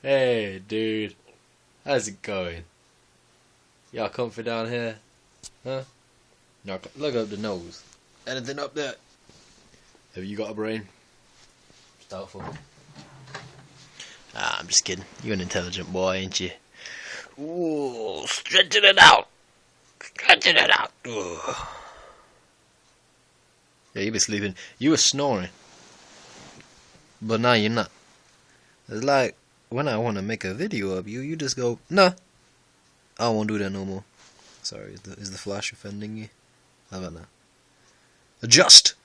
Hey, dude. How's it going? Y'all comfy down here? Huh? No, look up the nose. Anything up there? Have you got a brain? It's doubtful. I'm just kidding. You're an intelligent boy, ain't you? Ooh, stretching it out. Stretching it out. Ooh. Yeah, you been sleeping. You were snoring. But now you're not. It's like when I want to make a video of you, you just go, nah, I won't do that no more. Sorry, is the flash offending you? How about now? Adjust!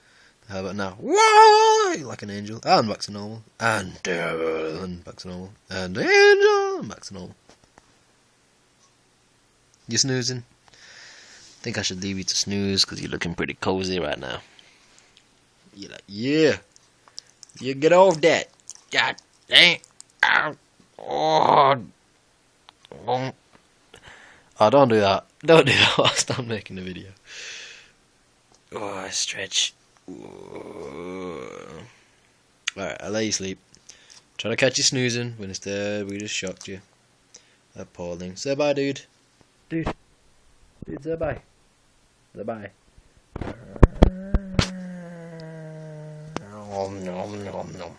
How about now? Whoa! Like an angel. And back to normal. And back to normal. And angel! And back to normal. You snoozing? Think I should leave you to snooze because you're looking pretty cozy right now. You're like, yeah. You get off that. God dang. Oh, don't do that. Don't do that whilst I'm making the video. Oh, I stretch. Alright, I'll let you sleep. Trying to catch you snoozing when instead we just shocked you. Appalling. Say bye, dude. Dude, say bye. Say bye. Nom nom nom nom.